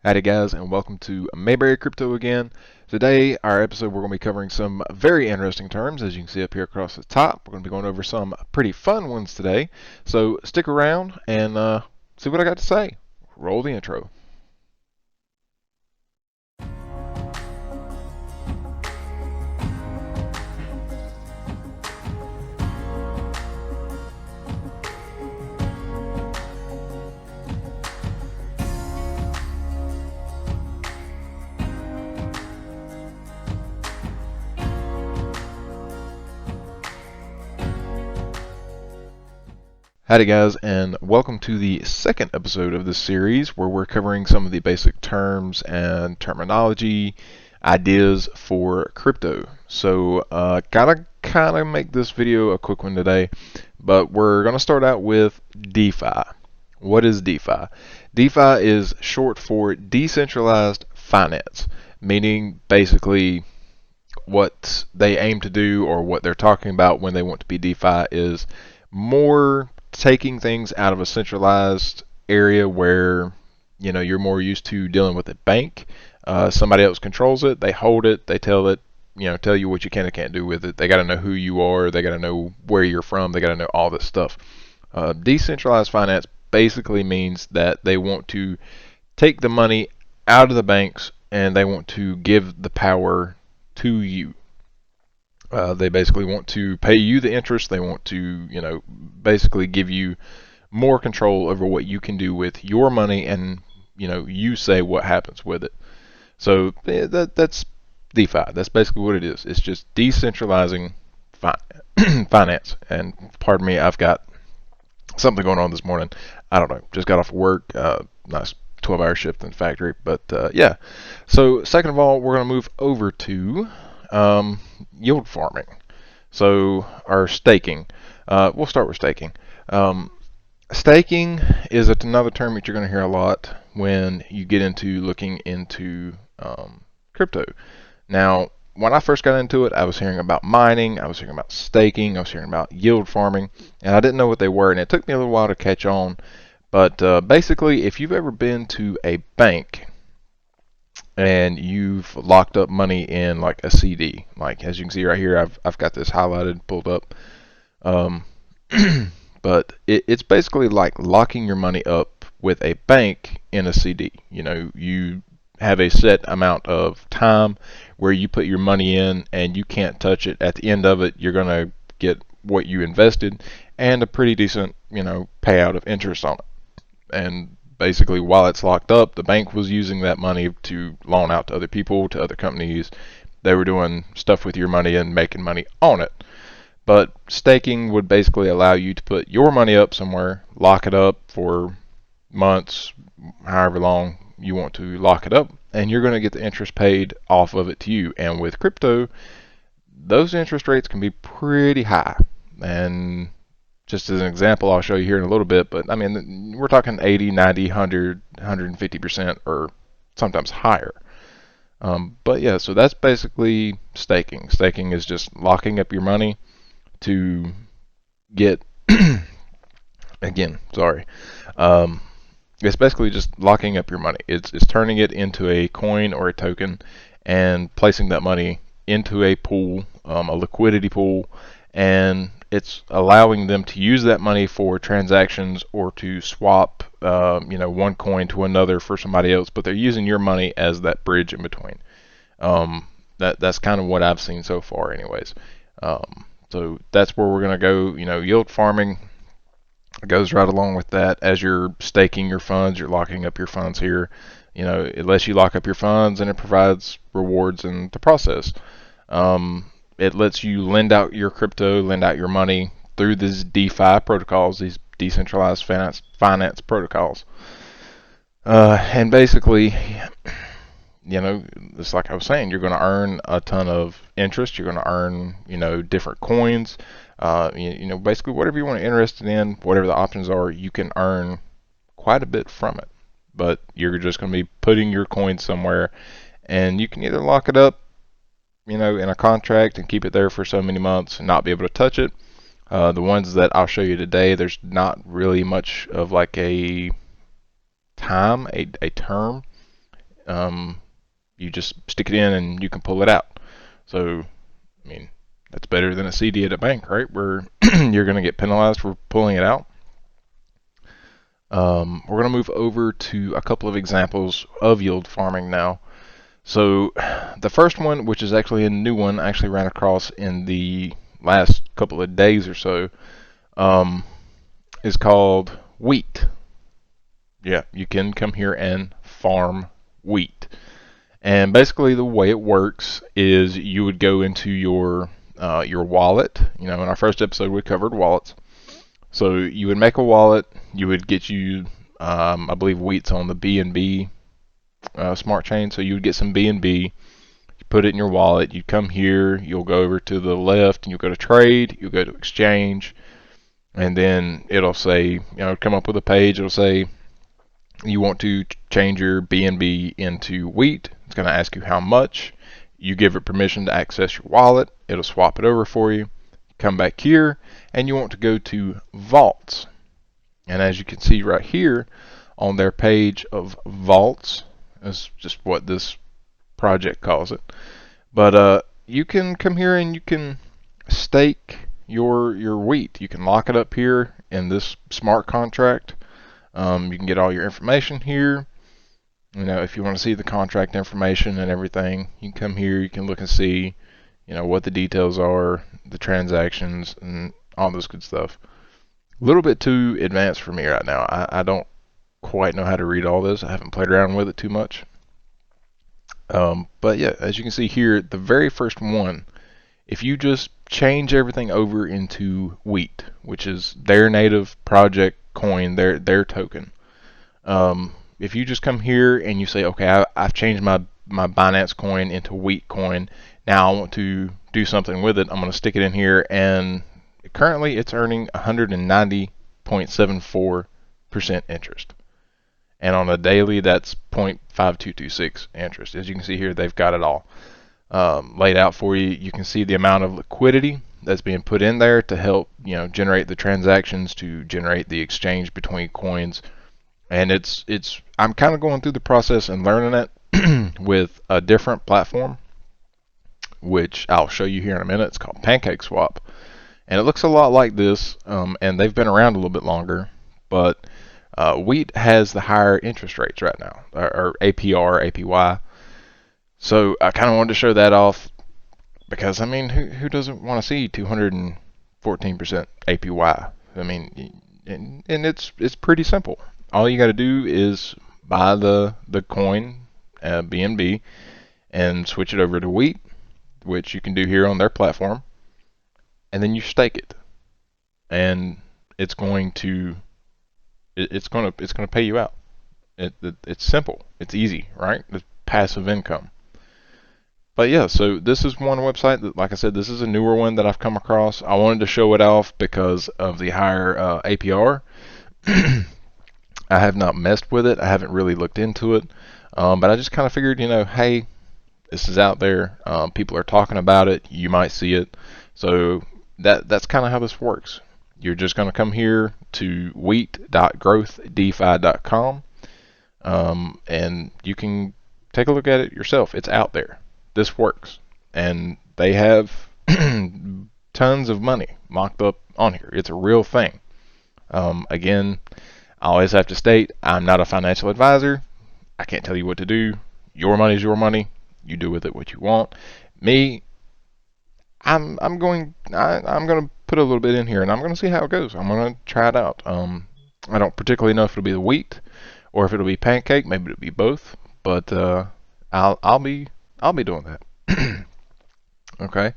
Howdy guys, and welcome to Mayberry Crypto again. Today, our episode, we're going to be covering some very interesting terms, as you can see up here across the top. We're going to be going over some pretty fun ones today. So stick around and see what I got to say. Roll the intro. Howdy guys, and welcome to the second episode of this series where we're covering some of the basic terms and terminology ideas for crypto. So gotta kind of make this video a quick one today, but we're going to start out with DeFi. What is DeFi? DeFi is short for decentralized finance, meaning basically what they aim to do or what they're talking about when they want to be DeFi is more taking things out of a centralized area where you're more used to dealing with a bank. Somebody else controls it, they hold it, they tell you what you can and can't do with it. They got to know who you are, they got to know where you're from, they got to know all this stuff. Decentralized finance basically means that they want to take the money out of the banks and they want to give the power to you. They basically want to pay you the interest. They want to, basically give you more control over what you can do with your money, and you say what happens with it. So that's DeFi. That's basically what it is. It's just decentralizing finance. And pardon me, I've got something going on this morning. I don't know. Just got off work. Nice 12-hour shift in the factory. But yeah. So second of all, we're going to move over to yield farming. So, or staking. We'll start with staking. Staking is another term that you're going to hear a lot when you get into looking into crypto. Now, when I first got into it, I was hearing about mining, I was hearing about staking, I was hearing about yield farming, and I didn't know what they were, and it took me a little while to catch on. But basically, if you've ever been to a bank and you've locked up money in like a CD, like as you can see right here, I've got this highlighted, pulled up. But it's basically like locking your money up with a bank in a CD. You have a set amount of time where you put your money in and you can't touch it. At the end of it, you're going to get what you invested and a pretty decent, payout of interest on it. And basically, while it's locked up, the bank was using that money to loan out to other people, to other companies. They were doing stuff with your money and making money on it. But staking would basically allow you to put your money up somewhere, lock it up for months, however long you want to lock it up, and you're going to get the interest paid off of it to you. And with crypto, those interest rates can be pretty high. And just as an example, I'll show you here in a little bit, but I mean, we're talking 80, 90, 100, 150% or sometimes higher. But yeah, so that's basically staking. Staking is just locking up your money to get, again, sorry. It's basically just locking up your money. It's turning it into a coin or a token and placing that money into a pool, a liquidity pool, and it's allowing them to use that money for transactions or to swap, one coin to another for somebody else, but they're using your money as that bridge in between. That's kind of what I've seen so far anyways. So that's where we're going to go. Yield farming goes right along with that. As you're staking your funds, you're locking up your funds here. It lets you lock up your funds and it provides rewards in the process. It lets you lend out your crypto, lend out your money through these DeFi protocols, these decentralized finance protocols. And basically, it's like I was saying, you're going to earn a ton of interest. You're going to earn, different coins. Basically whatever you want to interested in, whatever the options are, you can earn quite a bit from it. But you're just going to be putting your coins somewhere, and you can either lock it up, in a contract and keep it there for so many months and not be able to touch it. The ones that I'll show you today, there's not really much of like a time, a term. You just stick it in and you can pull it out. So, I mean, that's better than a CD at a bank, right? Where you're going to get penalized for pulling it out. We're going to move over to a couple of examples of yield farming now. So the first one, which is actually a new one, I actually ran across in the last couple of days or so, is called wheat. Yeah, you can come here and farm wheat. And basically the way it works is you would go into your wallet. You know, in our first episode we covered wallets. So you would make a wallet. You would get you, I believe wheat's on the BNB smart chain. So you would get some BNB. You put it in your wallet. You come here. You'll go over to the left and you'll go to trade. You'll go to exchange, and then it'll say, you know, come up with a page. It'll say you want to change your BNB into wheat. It's going to ask you how much. You give it permission to access your wallet. It'll swap it over for you. Come back here, and you want to go to vaults. And as you can see right here on their page of vaults, that's just what this project calls it. But you can come here and you can stake your wheat. You can lock it up here in this smart contract. You can get all your information here. You know, if you want to see the contract information and everything, you can come here. You can look and see, you know, what the details are, the transactions, and all this good stuff. A little bit too advanced for me right now. I don't quite know how to read all this. I haven't played around with it too much. But yeah, as you can see here, the very first one, if you just change everything over into wheat, which is their native project coin, their token. If you just come here and you say, okay, I've changed my Binance coin into wheat coin. Now I want to do something with it. I'm going to stick it in here, and currently it's earning 190.74% interest. And on a daily, that's 0.5226 interest. As you can see here, they've got it all laid out for you. You can see the amount of liquidity that's being put in there to help, you know, generate the transactions, to generate the exchange between coins. And I'm kind of going through the process and learning it with a different platform, which I'll show you here in a minute. It's called Pancake Swap, and it looks a lot like this, and they've been around a little bit longer, but wheat has the higher interest rates right now, or APR, APY. So I kind of wanted to show that off, because I mean, who doesn't want to see 214% APY? I mean, and it's pretty simple. All you got to do is buy the coin, BNB, and switch it over to wheat, which you can do here on their platform, and then you stake it, and it's going to pay you out. It's simple, it's easy, right? It's passive income. But yeah, so this is one website that, like I said, this is a newer one that I've come across. I wanted to show it off because of the higher APR. I have not messed with it. I haven't really looked into it. But I just kind of figured, you know, hey, this is out there. People are talking about it. You might see it. So that's kind of how this works. You're just going to come here to wheat.growthdefi.com, and you can take a look at it yourself. It's out there. This works. And they have tons of money locked up on here. It's a real thing. Again, I always have to state, I'm not a financial advisor. I can't tell you what to do. Your money is your money. You do with it what you want. Me, I'm going to put a little bit in here, and I'm going to see how it goes. I'm going to try it out. I don't particularly know if it'll be the wheat or if it'll be pancake. Maybe it'll be both. But I'll be doing that. Okay.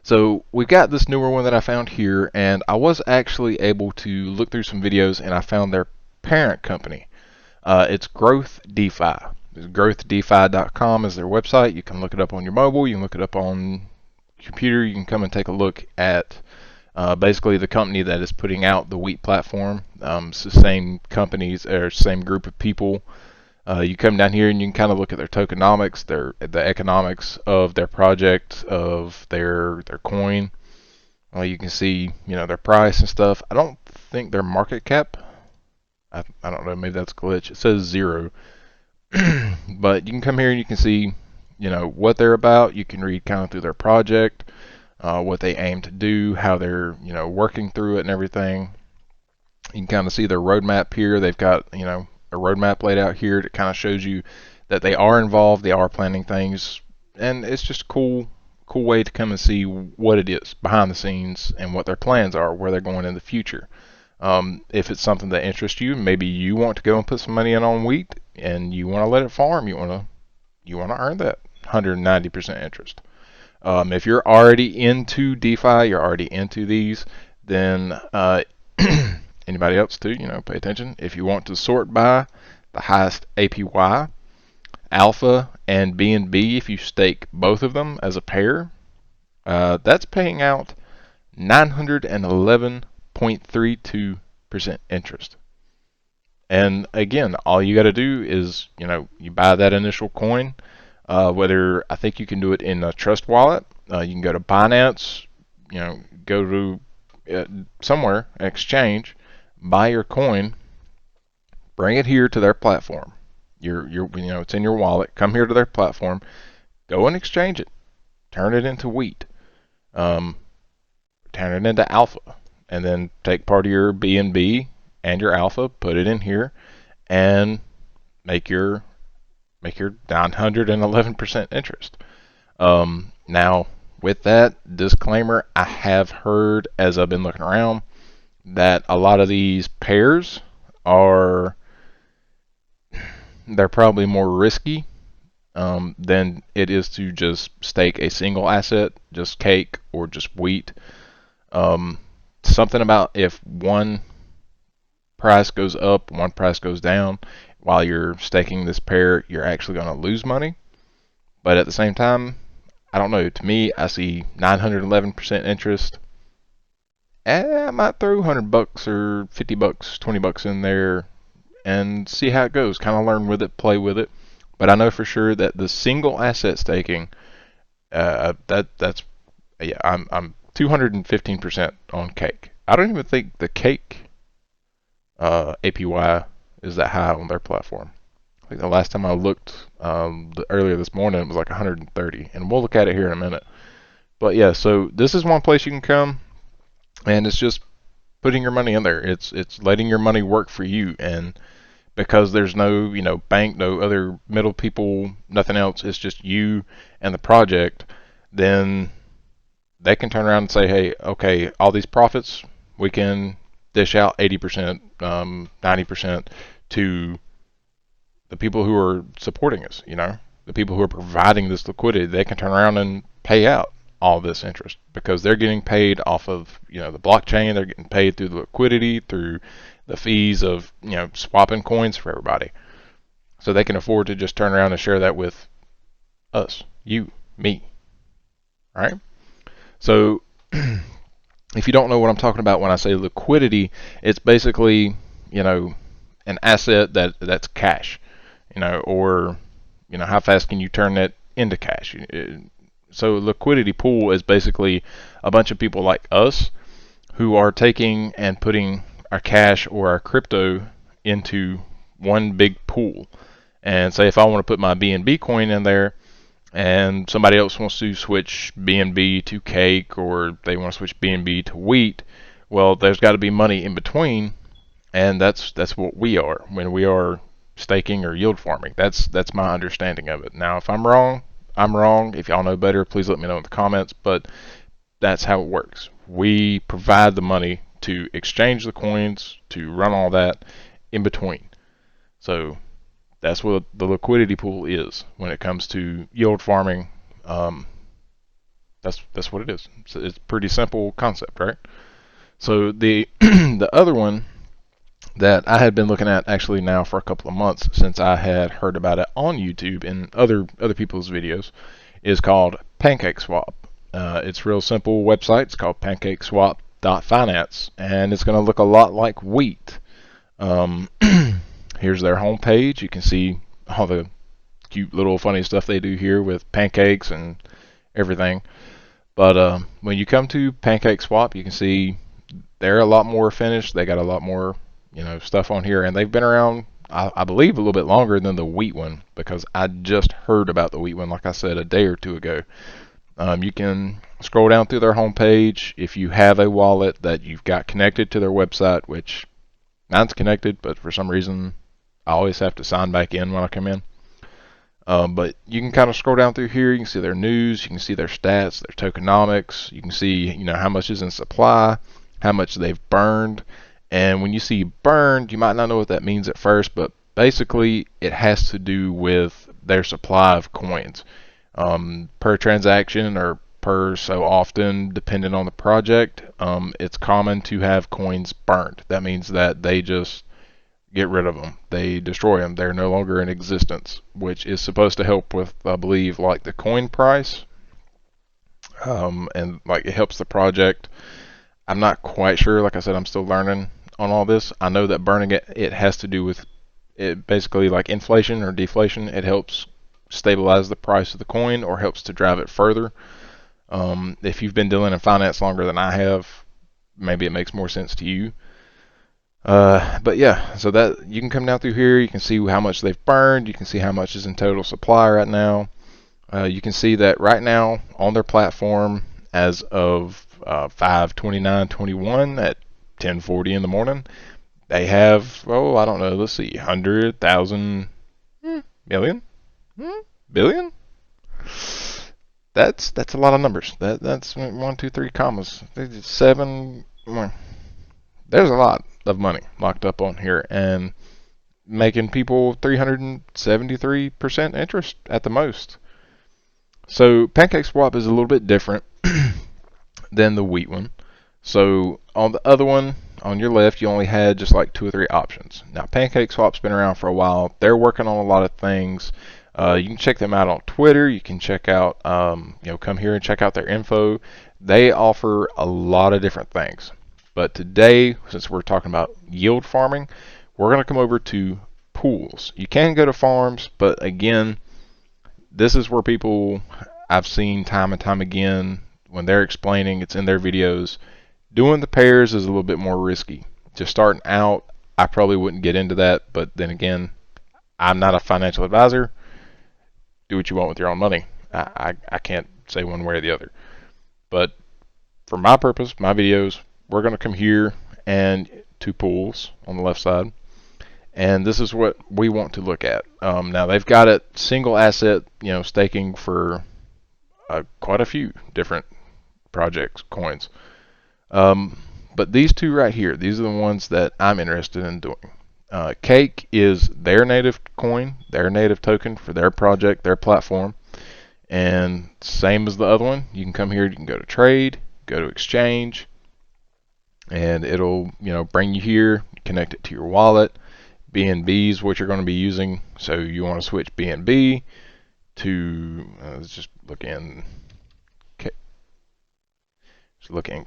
So we got this newer one that I found here, and I was actually able to look through some videos, and I found their parent company. It's Growth DeFi. GrowthDefi.com is their website. You can look it up on your mobile. You can look it up on computer. You can come and take a look at basically the company that is putting out the wheat platform. It's the same companies or same group of people. You come down here and you can kind of look at their tokenomics, the economics of their project, of their coin. You can see, you know, their price and stuff. I don't think their market cap, I don't know, maybe that's a glitch. It says 0. But you can come here and you can see, what they're about. You can read kind of through their project, what they aim to do, how they're, working through it and everything. You can kind of see their roadmap here. They've got, a roadmap laid out here that kind of shows you that they are involved, they are planning things, and it's just a cool way to come and see what it is behind the scenes and what their plans are, where they're going in the future. If it's something that interests you, maybe you want to go and put some money in on wheat and you want to let it farm. You want to earn that 190% interest. If you're already into DeFi, you're already into these, then anybody else too, pay attention. If you want to sort by the highest APY, Alpha and BNB, if you stake both of them as a pair, that's paying out 911.32% interest. And again, all you got to do is, you buy that initial coin. Whether I think you can do it in a trust wallet, you can go to Binance, go to somewhere, exchange, buy your coin, bring it here to their platform. It's in your wallet. Come here to their platform, go and exchange it, turn it into wheat, turn it into alpha, and then take part of your BNB and your alpha, put it in here, and make your 911% interest. Now, with that disclaimer, I have heard as I've been looking around that a lot of these pairs they're probably more risky than it is to just stake a single asset, just cake or just wheat. Something about if one price goes up, one price goes down, while you're staking this pair, you're actually going to lose money. But at the same time, I don't know. To me, I see 911% interest. I might throw $100 or $50, $20 in there and see how it goes. Kind of learn with it, play with it. But I know for sure that the single asset staking, I'm 215% on cake. I don't even think the cake APY is that high on their platform. I think the last time I looked earlier this morning, it was like 130, and we'll look at it here in a minute. But yeah, so this is one place you can come, and it's just putting your money in there. It's letting your money work for you, and because there's no bank, no other middle people, nothing else. It's just you and the project. Then they can turn around and say, hey, okay, all these profits we can dish out 80%, 90% to the people who are supporting us. The people who are providing this liquidity. They can turn around and pay out all this interest because they're getting paid off of the blockchain. They're getting paid through the liquidity, through the fees of swapping coins for everybody. So they can afford to just turn around and share that with us, you, me. All right. So if you don't know what I'm talking about when I say liquidity, it's basically an asset that's cash, or how fast can you turn that into cash? So liquidity pool is basically a bunch of people like us who are taking and putting our cash or our crypto into one big pool. And say if I want to put my BNB coin in there and somebody else wants to switch BNB to cake, or they want to switch BNB to wheat, well, there's got to be money in between, and that's what we are when we are staking or yield farming. That's my understanding of it. Now, if I'm wrong, I'm wrong. If y'all know better, please let me know in the comments, but that's how it works. We provide the money to exchange the coins, to run all that in between. So that's what the liquidity pool is when it comes to yield farming. That's what it is. It's a pretty simple concept, right? So the the other one that I had been looking at actually now for a couple of months since I had heard about it on YouTube and other people's videos is called Pancake Swap. It's a real simple website. It's called pancakeswap.finance, and it's going to look a lot like wheat. Here's their homepage. You can see all the cute little funny stuff they do here with pancakes and everything. But when you come to Pancake Swap, you can see they're a lot more finished. They got a lot more stuff on here, and they've been around I believe a little bit longer than the wheat one, because I just heard about the wheat one, like I said, a day or two ago. You can scroll down through their homepage. If you have a wallet that you've got connected to their website, which mine's connected, but for some reason I always have to sign back in when I come in. But you can kind of scroll down through here. You can see their news. You can see their stats, their tokenomics. You can see, how much is in supply, how much they've burned. And when you see burned, you might not know what that means at first, but basically it has to do with their supply of coins. Per transaction or per so often, depending on the project, it's common to have coins burned. That means that they just get rid of them. They destroy them. They're no longer in existence, which is supposed to help with, I believe, like the coin price. And like it helps the project. I'm not quite sure. Like I said, I'm still learning on all this. I know that burning it has to do with it, basically like inflation or deflation. It helps stabilize the price of the coin or helps to drive it further. If you've been dealing in finance longer than I have, maybe it makes more sense to you. But yeah, so that you can come down through here. You can see how much they've burned. You can see how much is in total supply right now. You can see that right now on their platform, as of 5/29/21 at 10:40 in the morning, they have, I don't know, let's see, 100,000 million, billion. That's a lot of numbers. That's 1, 2, 3 commas. 7. There's a lot of money locked up on here and making people 373% interest at the most. So Pancake Swap is a little bit different than the wheat one. So on the other one, on your left, you only had just like 2 or 3 options. Now Pancake Swap's been around for a while. They're working on a lot of things. You can check them out on Twitter. You can check out, come here and check out their info. They offer a lot of different things. But today, since we're talking about yield farming, we're going to come over to pools. You can go to farms, but again, this is where people, I've seen time and time again, when they're explaining, it's in their videos, doing the pairs is a little bit more risky. Just starting out, I probably wouldn't get into that, but then again, I'm not a financial advisor. Do what you want with your own money. I can't say one way or the other. But for my purpose, my videos, we're going to come here and to pools on the left side. And this is what we want to look at. Now they've got it single asset, staking for quite a few different projects, coins. But these 2 right here, these are the ones that I'm interested in doing. Cake is their native coin, their native token for their project, their platform. And same as the other one, you can come here, you can go to trade, go to exchange, and it'll, bring you here, connect it to your wallet. BNB is what you're going to be using. So you want to switch BNB to, let's just look in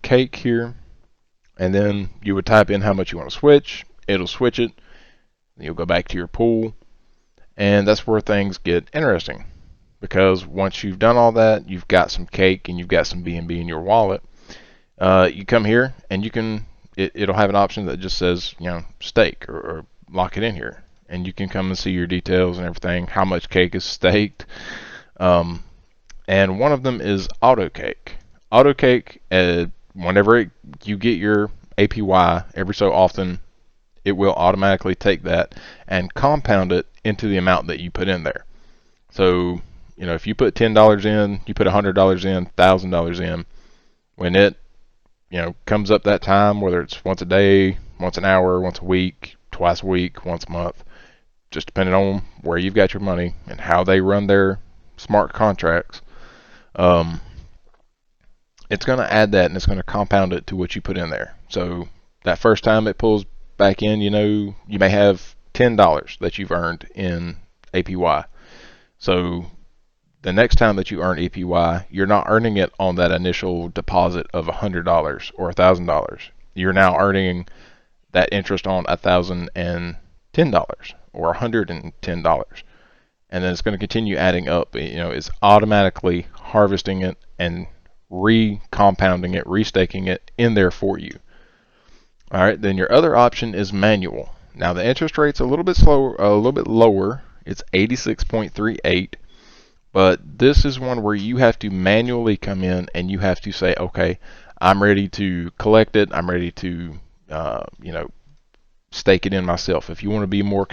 Cake here. And then you would type in how much you want to switch. It'll switch it. You'll go back to your pool. And that's where things get interesting. Because once you've done all that, you've got some Cake and you've got some BNB in your wallet. You come here and you can, it'll have an option that just says, stake or lock it in here. And you can come and see your details and everything, how much Cake is staked. And one of them is Auto Cake. Auto Cake, whenever you get your APY, every so often, it will automatically take that and compound it into the amount that you put in there. So, if you put $10 in, you put $100 in, $1,000 in, when it, comes up that time, whether it's once a day, once an hour, once a week, twice a week, once a month, just depending on where you've got your money and how they run their smart contracts, it's going to add that and it's going to compound it to what you put in there. So that first time it pulls back in, you may have $10 that you've earned in APY. So the next time that you earn APY, you're not earning it on that initial deposit of $100 or $1,000. You're now earning that interest on $1,010 or $110. And then it's going to continue adding up. It's automatically harvesting it and re-compounding it, restaking it in there for you. All right, then your other option is manual. Now the interest rate's a little bit slower, a little bit lower. It's 86.38. But this is one where you have to manually come in and you have to say, okay, I'm ready to collect it. I'm ready to, stake it in myself. If you want to be more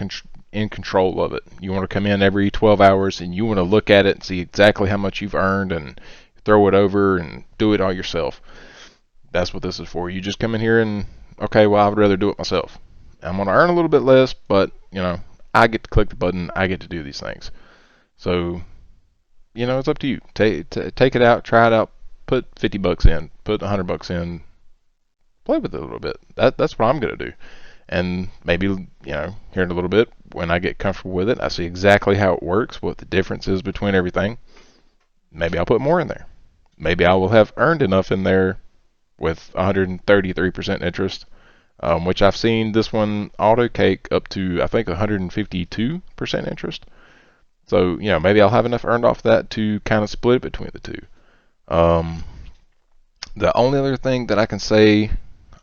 in control of it, you want to come in every 12 hours and you want to look at it and see exactly how much you've earned and throw it over and do it all yourself. That's what this is for. You just come in here and, okay, well, I would rather do it myself. I'm going to earn a little bit less, but, I get to click the button. I get to do these things. So, it's up to you. Take it out, try it out, put 50 bucks in, put 100 bucks in, play with it a little bit. That's what I'm going to do. And maybe, here in a little bit, when I get comfortable with it, I see exactly how it works, what the difference is between everything. Maybe I'll put more in there. Maybe I will have earned enough in there with 133% interest, which I've seen this one auto cake up to, I think, 152% interest. So, maybe I'll have enough earned off that to kind of split it between the two. The only other thing that I can say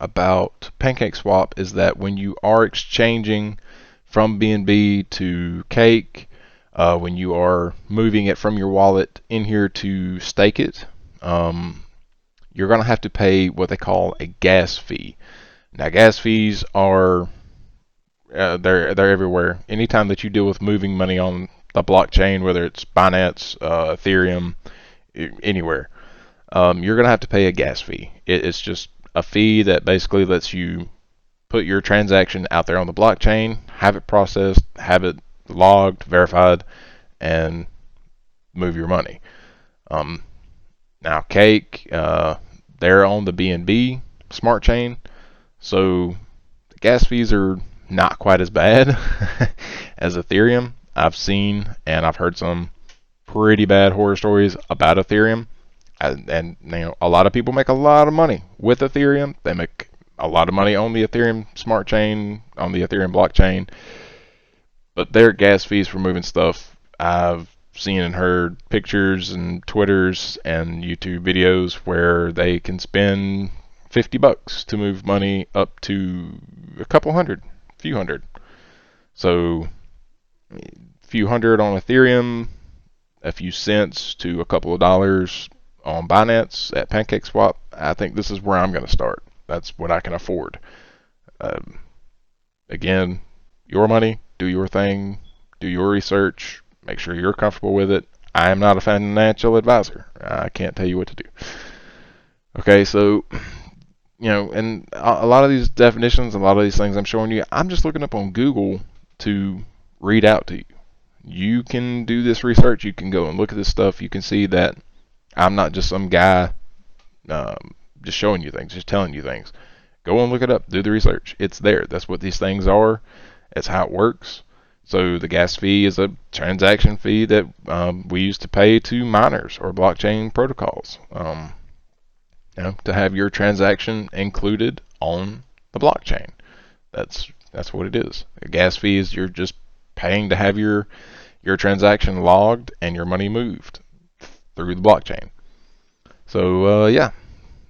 about Pancake Swap is that when you are exchanging from BNB to Cake, when you are moving it from your wallet in here to stake it, you're going to have to pay what they call a gas fee. Now, gas fees are they're everywhere. Anytime that you deal with moving money on the blockchain, whether it's Binance, Ethereum, anywhere, you're going to have to pay a gas fee. It's just a fee that basically lets you put your transaction out there on the blockchain, have it processed, have it logged, verified, and move your money. Now, Cake, they're on the BNB smart chain, so the gas fees are not quite as bad as Ethereum. I've seen and I've heard some pretty bad horror stories about Ethereum. And a lot of people make a lot of money with Ethereum. They make a lot of money on the Ethereum smart chain, on the Ethereum blockchain. But their gas fees for moving stuff, I've seen and heard pictures and Twitters and YouTube videos where they can spend $50 to move money up to a couple hundred, few hundred. So, a few hundred on Ethereum, a few cents to a couple of dollars on Binance at Pancake Swap. I think this is where I'm going to start. That's what I can afford. Again, your money, do your thing, do your research, make sure you're comfortable with it. I am not a financial advisor. I can't tell you what to do. Okay, so, and a lot of these definitions, a lot of these things I'm showing you, I'm just looking up on Google to read out to you. You can do this research. You can go and look at this stuff. You can see that I'm not just some guy just showing you things, just telling you things. Go and look it up. Do the research. It's there. That's what these things are. It's how it works. So the gas fee is a transaction fee that we used to pay to miners or blockchain protocols. To have your transaction included on the blockchain. That's what it is. A gas fee is you're just paying to have your transaction logged and your money moved through the blockchain. So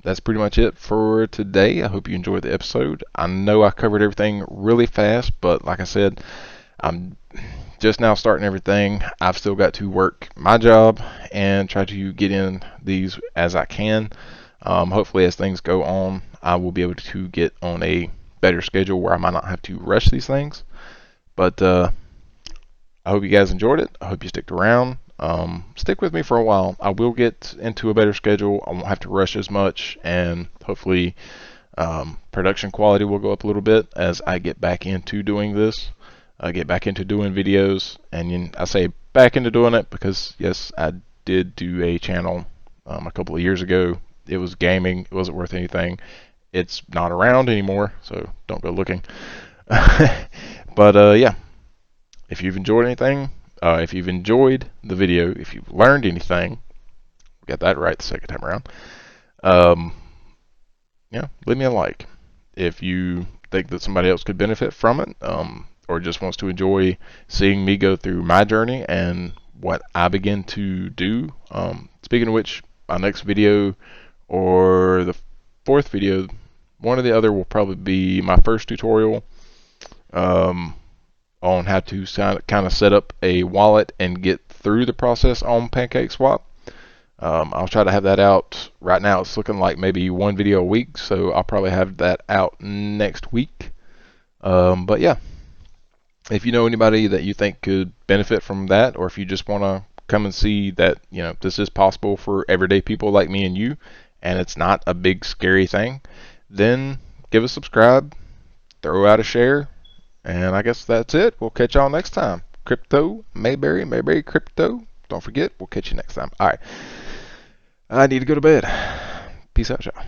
that's pretty much it for today. I hope you enjoyed the episode. I know I covered everything really fast, but like I said, I'm just now starting everything. I've still got to work my job and try to get in these as I can. Hopefully as things go on, I will be able to get on a better schedule where I might not have to rush these things. But I hope you guys enjoyed it. I hope you sticked around. Stick with me for a while. I will get into a better schedule. I won't have to rush as much, and hopefully production quality will go up a little bit as I get back into doing this. Get back into doing videos, and I say back into doing it because yes, I did do a channel a couple of years ago. It was gaming. It wasn't worth anything. It's not around anymore, so don't go looking. But yeah, if you've enjoyed anything, if you've enjoyed the video, if you've learned anything, got that right the second time around, leave me a like. If you think that somebody else could benefit from it, or just wants to enjoy seeing me go through my journey and what I begin to do. Speaking of which, my next video or the fourth video, one or the other will probably be my first tutorial um, on how to kind of set up a wallet and get through the process on Pancake Swap. I'll try to have that out. Right now it's looking like maybe one video a week, so I'll probably have that out next week. But yeah, if you know anybody that you think could benefit from that, or if you just want to come and see that, this is possible for everyday people like me and you, and it's not a big scary thing, then give a subscribe, throw out a share, and I guess that's it. We'll catch y'all next time. Crypto, Mayberry Crypto. Don't forget, we'll catch you next time. All right. I need to go to bed. Peace out, y'all.